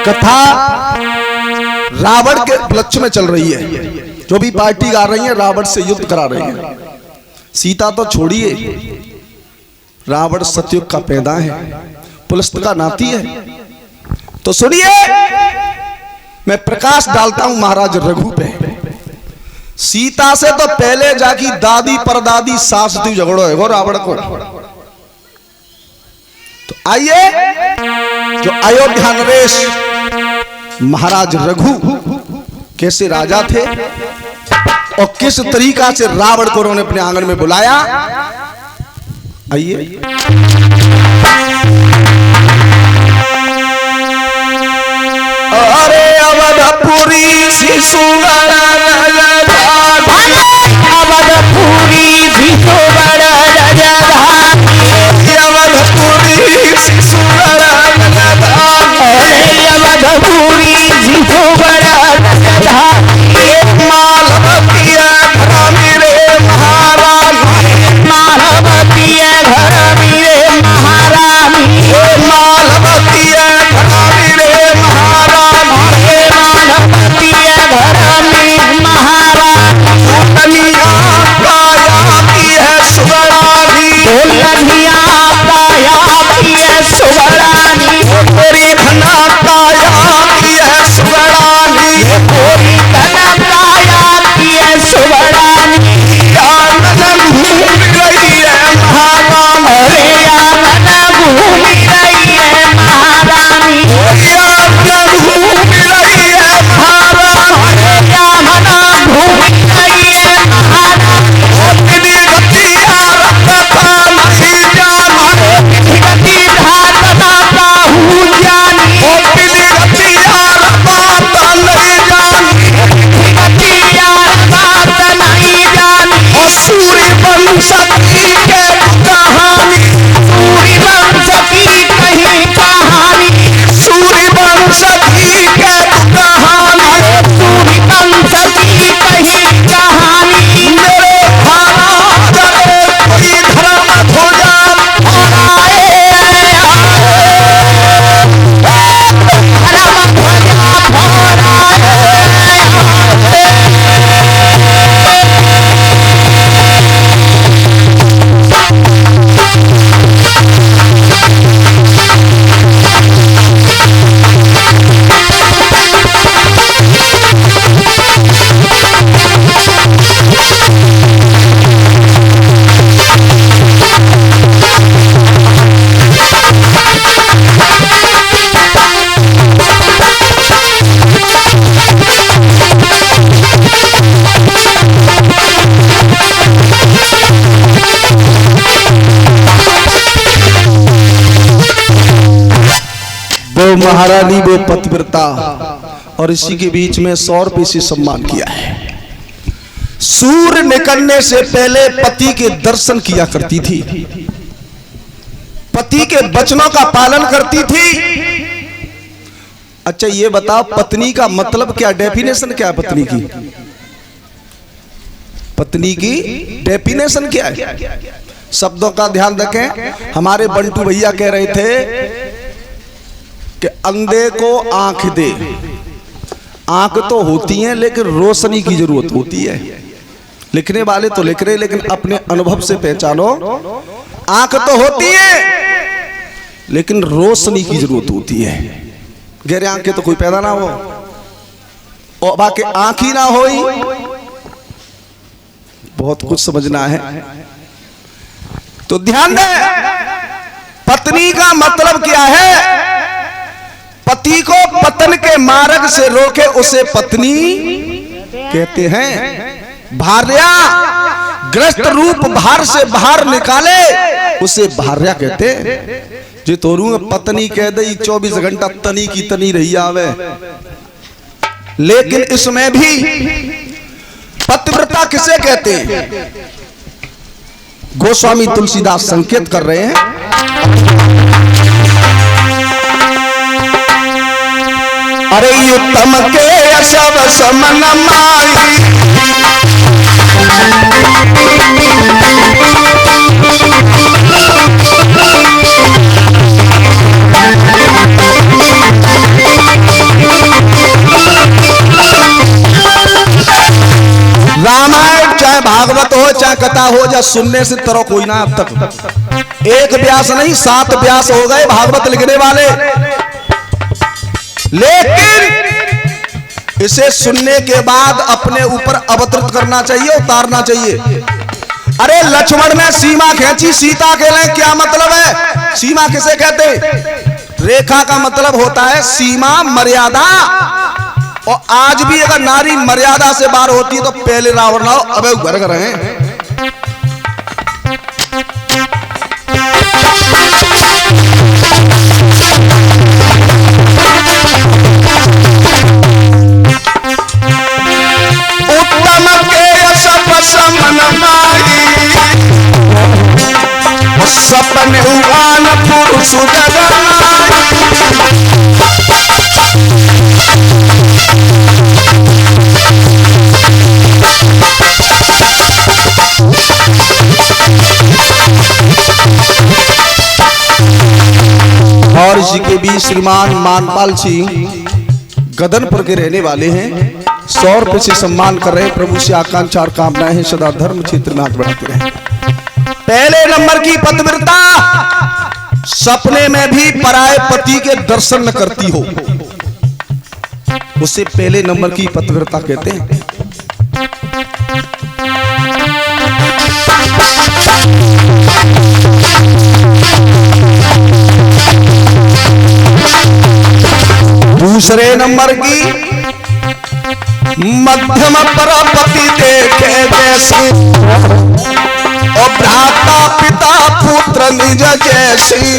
कथा रावण के उपलक्ष्य में चल रही है। जो भी पार्टी गा रही है रावण से युद्ध करा रही है। सीता तो छोड़िए, रावण सतयुग का पैदा है, पुलस्त का नाती है। तो सुनिए, मैं प्रकाश डालता हूं महाराज रघु पे। सीता से तो पहले जाकी दादी परदादी सास तू झगड़ो है वो रावण को। तो आइए, जो अयोध्या नरेश महाराज रघु कैसे राजा थे और किस तरीका से रावण को उन्होंने अपने आंगन में बुलाया, आइए। अरे अवधपुरी शिशुगढ़ अवधपुरी शिशुगढ़ अवधपुरी शिशुगढ़ अवधपुरी शिशुगढ़ मालवती घर मेरे महारानी मालवती घर मेरे महारानी मालवती घर मेरे महारानी मालवती घर में महारानी कन्या पाया की है सुगरानी कन्या पाया की है सुगरानी तेरी धना पाया की है सुगरानी तेरी धना पाया की है सुगरानी आंगन घूम गई है महारानी अरे आंगन घूम गई है महारानी आंगन घूम गई है महारानी आंगन घूम गई है महारानी तेरी गति आरता नहीं जाना गति धारता बाहू जानी तेरी गति आरता नहीं जानी गति आरता नहीं जानी और सूर्य वंश की के कहानी सूर्य वंश की कहीं कहानी सूर्य वंश की के कहानी सूर्य वंश की कहीं कहानी मेरे महाराज कोई धर्म खोजा महारानी वो पतिव्रता और इसी के बीच में 100 रुपये से सम्मान किया है। सूर्य निकलने से पहले पति के दर्शन किया करती थी, पति के वचनों का पालन करती थी। अच्छा ये बताओ पत्नी का मतलब क्या, डेफिनेशन क्या है पत्नी की? पत्नी की डेफिनेशन क्या है? शब्दों का ध्यान रखें। हमारे बंटू भैया कह रहे थे कि अंधे को आंख दे। आंख तो होती है लेकिन रोशनी की जरूरत होती है। लिखने वाले तो लिख रहे लेकिन अपने अनुभव से पहचानो। आंख तो होती है लेकिन रोशनी की जरूरत होती है। गहरे आंख के तो कोई पैदा ना हो और बाकी आंख ही ना हो, बहुत कुछ समझना है। तो ध्यान दे, पत्नी का मतलब क्या है? पति को पतन के मार्ग से रोके उसे पत्नी कहते हैं। भार्या ग्रस्त रूप भार से बाहर निकाले उसे भार्या कहते हैं। जो तोरू पत्नी कह दे 24 घंटा तनी की तनी रही आवे, लेकिन इसमें भी पतिव्रता किसे कहते हैं? गोस्वामी तुलसीदास संकेत कर रहे हैं। अरे उत्तम के सब समन माई चाहे कथा हो, या सुनने से तरह कोई ना। अब तक एक व्यास नहीं 7 व्यास हो गए भागवत लिखने वाले, लेकिन इसे सुनने के बाद अपने ऊपर अवतरित करना चाहिए, उतारना चाहिए। अरे लक्ष्मण ने सीमा खींची, सीता के लिए क्या मतलब है? सीमा किसे कहते हैं? रेखा का मतलब होता है सीमा, मर्यादा। और आज भी अगर नारी मर्यादा से बाहर होती है तो पहले रावण लाओ, अबे घर घर हैं। उत्तम के सपन माई, सपन उगान पुरुष और इसी के बीच श्रीमान मानपाल सिंह गदनपुर के रहने वाले हैं, 100 रुपए से सम्मान कर रहे हैं। प्रभु से आकांक्षा और कामनाएं हैं सदा धर्म क्षेत्र में हाथ बढ़ाते रहे। पहले नंबर की पतिव्रता, सपने में भी पराये पति के दर्शन न करती हो, उसे पहले नंबर की पतिव्रता कहते हैं। दूसरे नंबर की मध्यम पति देखे जैसी, और भ्राता पिता पुत्र निज जैसी।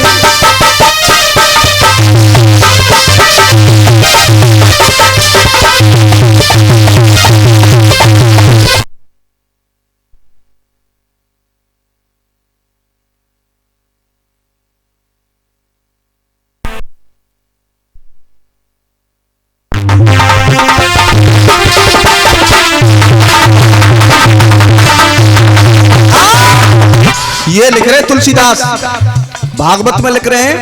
ये लिख रहे तुलसीदास भागवत में लिख रहे हैं,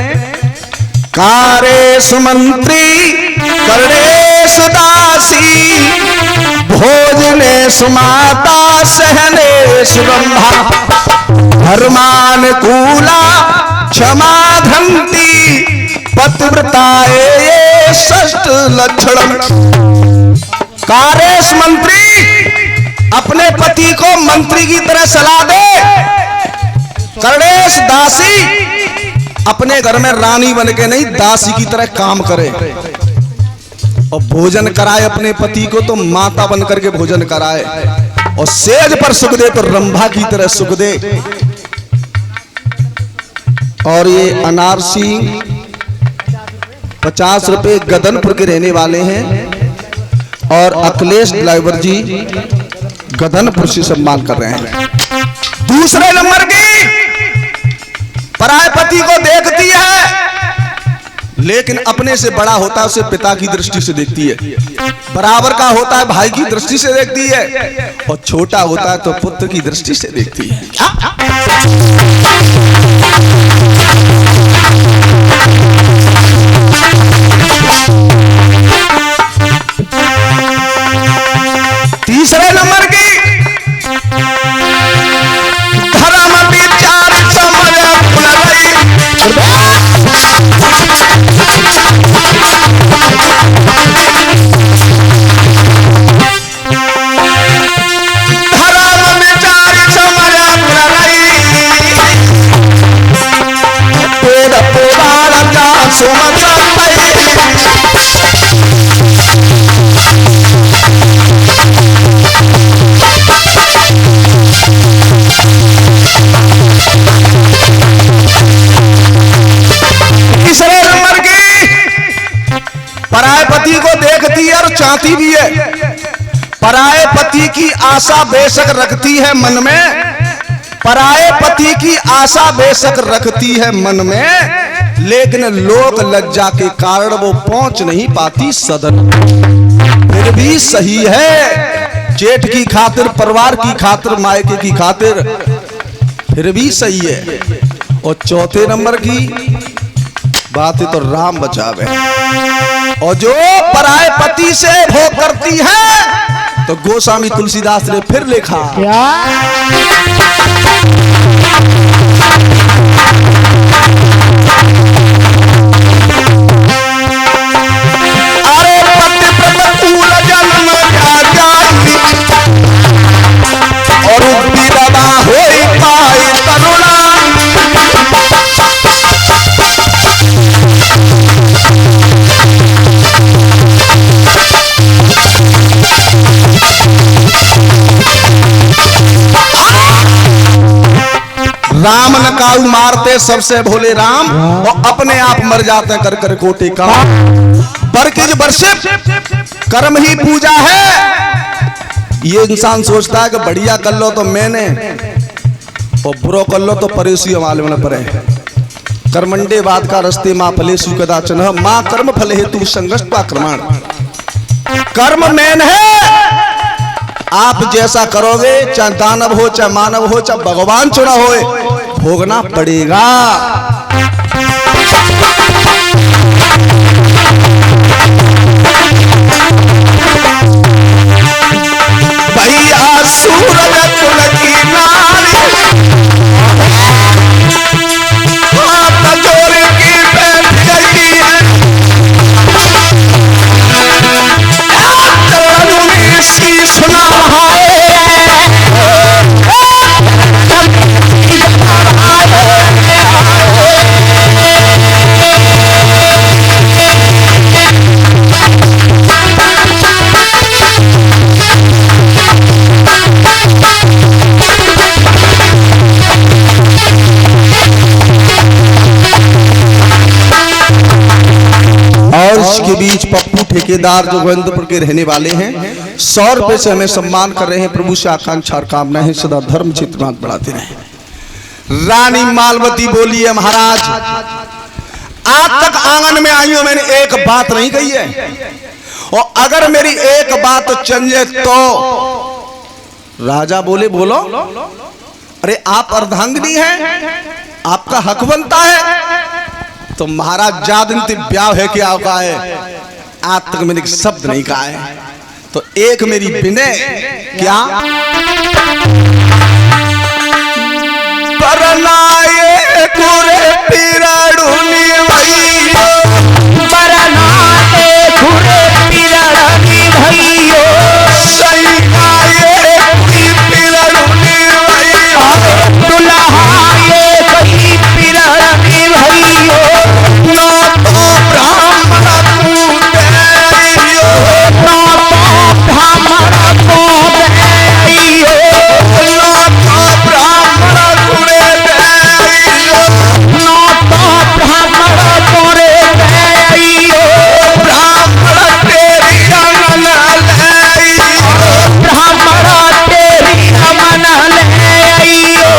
कारेश मंत्री कर्णेश दासी, भोजनेश माता सहनेश ब्रह्मा, धर्मानुकूला क्षमा धंती, पतिव्रताए ये षष्ठ लक्षण। कारेश मंत्री अपने पति को मंत्री की तरह सलाह दे, कर्णेश दासी अपने घर में रानी बन के नहीं दासी की तरह काम करे, और भोजन कराए अपने पति को तो माता बन करके भोजन कराए, और सेज पर सुख दे तो रंभा की तरह सुख दे। और ये अनार सिंह 50 रुपए गदनपुर के रहने वाले हैं, और अखिलेश ड्राइवर जी गदनपुर से सम्मान कर रहे हैं। दूसरे नंबर की पराये पति को देखती है, लेकिन अपने से बड़ा होता है उसे पिता की दृष्टि से देखती है, बराबर का होता है भाई की दृष्टि से देखती है, और छोटा होता है तो पुत्र की दृष्टि से देखती है। तीसरे नंबर की धर्म विचार समझ पराये पति को देखती है और चाहती भी है, पराये पति की आशा बेशक रखती है मन में, पराये पति की आशा बेशक रखती है मन में, लेकिन लोक लज्जा के कारण वो पहुंच नहीं पाती सदन। फिर भी सही है, जेठ की खातिर, परिवार की खातिर, मायके की खातिर, फिर भी सही है। और चौथे नंबर की बात है तो राम बचावे, और जो पराये पति से भोग करती है तो गोस्वामी तुलसीदास ने फिर लिखा, अरे पति प्रतिकूल जन्म जाई और विधवा होई पाई करुणा। राम न काऊ मारते सबसे भोले राम, और अपने आप मर जाते कर कर कोटि का। बरकिज बरसित कर्म ही पूजा है। ये इंसान सोचता है कि बढ़िया कर लो तो मैंने, और बुरो कर लो तो परेशी वाले में परे। कर्मंडे बाद का रस्ते माँ फलेशु कदाचन, माँ कर्म फल हेतु संगस्त क्रमण। कर्म मैन है, आप जैसा करोगे, चाहे दानव हो, चाहे मानव हो, चाहे भगवान चुना हो, भोगना पड़ेगा। भैया सूरज कुल की नारी, हाथ जोड़ के बैठ गई है, इसकी सुना के बीच पप्पू ठेकेदार जो गोविंदपुर के रहने वाले हैं 100 रुपए से हमें सम्मान कर रहे हैं। प्रभु से आकांक्षा और कामना है सदा धर्म चित्रनाथ बढ़ाते रहे। रानी मालवती बोली है, महाराज आज तक आंगन में आई हूं, मैंने एक बात नहीं कही है, और अगर मेरी एक बात चंजे तो। राजा बोले, बोलो। अरे आप अर्धांगिनी हैं, आपका हक बनता है। तो महाराज जादिन ब्याह है क्या का है, आज तक मैंने शब्द नहीं कहा है, तो एक मेरी विनय क्या, परनाये कुरे पिराडुनी भइयो, परनाये कुरे पिराडुनी भइयो, सईकाये की पिराडुनी भइयो, दुल्हाये की पिराडुनी भइयो, ना तो ब्राह्मण पूजैयो, ना तो ब्राह्मण पूजैयो, ना तो ब्राह्मण कुरे दैयो, ना तो ब्राह्मण कुरे दैयो, ब्राह्मण तेरी अमन लैयो, ब्राह्मण तेरी अमन लैयो,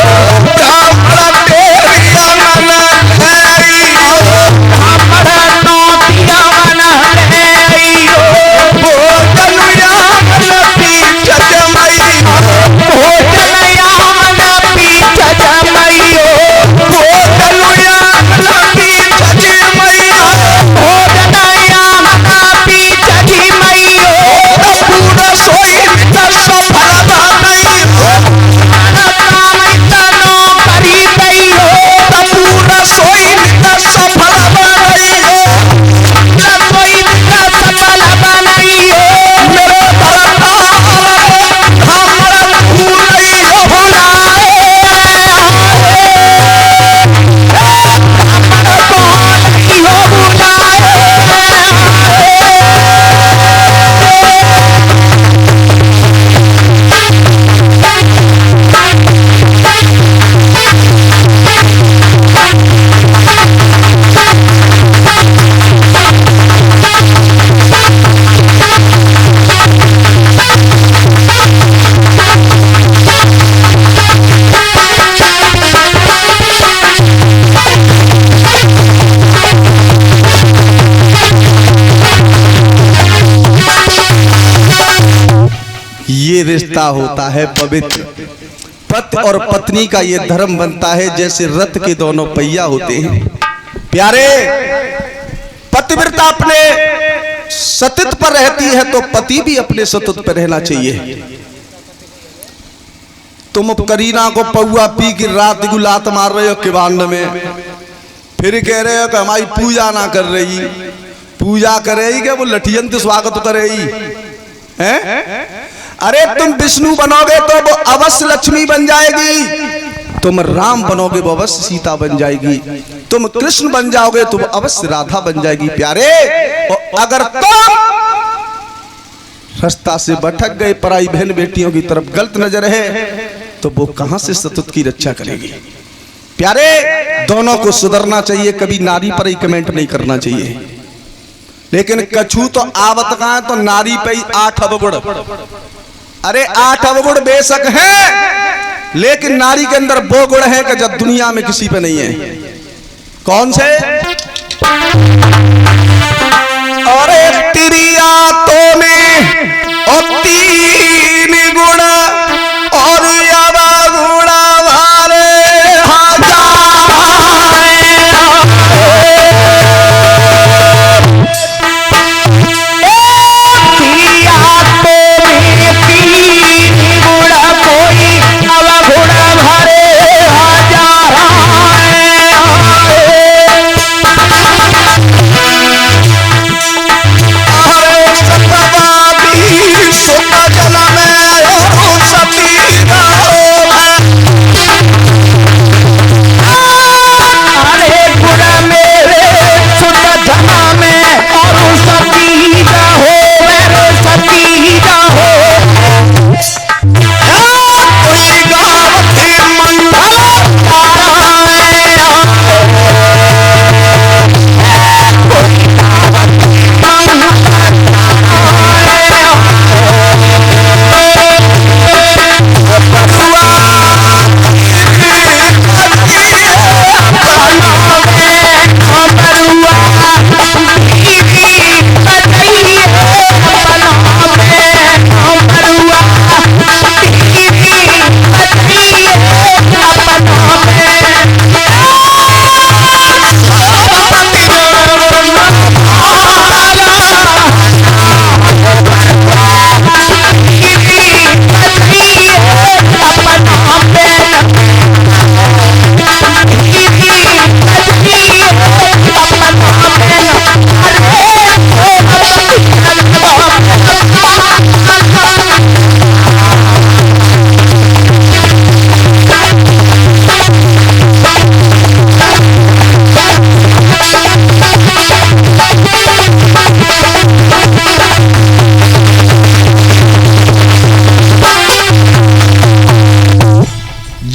ब्राह्मण तेरी अमन लैयो, ब्राह्मण नोतिया मन लैयो, भोजन यामन पीछ जमैयो, भोजन यामन पीछ जमैयो, भोजन यामन पीछ जमैयो, भोजन यामन पीछ जमैयो, पूरा सोई त सफल बनैयो, काम इतनो करी दैयो, पूरा सोई त सफल बनैयो, सोई त सफल बनैयो, मेरे भरतार हमर भूलैयो भुलाए, हमर भूलैयो भुलाए। ये रिश्ता होता है पवित्र, पति और पत्नी का ये धर्म बनता है जैसे रथ के दोनों पहिया होते हैं। प्यारे, पतिव्रता अपने सतत पर रहती है तो पति भी अपने सतत पर रहना चाहिए। तुम करीना को पौआ पी के रात को लात मार रहे हो किवाड़ में, फिर कह रहे हो कि हमारी पूजा ना कर रही। पूजा करेगी क्या? वो लठियन स्वागत करेगी हैं? अरे तुम विष्णु बनोगे तो वो अवश्य लक्ष्मी बन जाएगी, तुम राम बनोगे वो अवश्य सीता बन जाएगी, तुम कृष्ण बन जाओगे तो वो अवश्य राधा बन जाएगी। प्यारे, अगर तुम रास्ता से भटक गए, पराई बहन बेटियों की तरफ गलत नजर है, तो वो कहां से सतत की रक्षा करेगी? प्यारे, दोनों को सुधरना चाहिए, कभी नारी पर ही कमेंट नहीं करना चाहिए। लेकिन कछु तो आवत का है तो नारी पे ही 8 अवगुण। अरे 8 अवगुण बेशक है, लेकिन नारी के अंदर वो गुण है कि जब दुनिया में किसी पे नहीं है। कौन से? और तिरिया तो में और 3 गुण और अवगुण वाले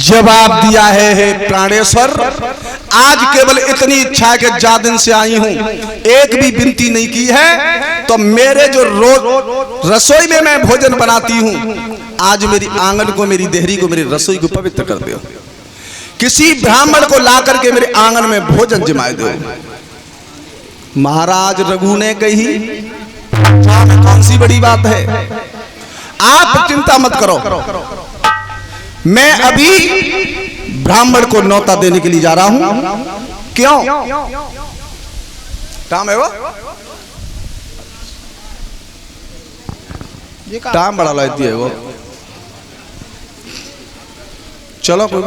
जवाब दिया है प्राणेश्वर। आज केवल इतनी इच्छा है कि ज्यादा दिन से आई हूं, एक भी विनती नहीं की है। तो मेरे जो रोज रसोई में मैं भोजन बनाती हूं, आज मेरी आंगन को, मेरी देहरी को, मेरी रसोई को पवित्र कर दो। किसी ब्राह्मण को ला करके मेरे आंगन में भोजन जमाए दो। महाराज रघु ने कही, कौन सी बड़ी बात है, आप चिंता मत करो, मैं अभी ब्राह्मण को न्योता देने के लिए जा रहा हूं। क्यों काम है वो? टाइम बड़ा लेती है वो। चलो कोई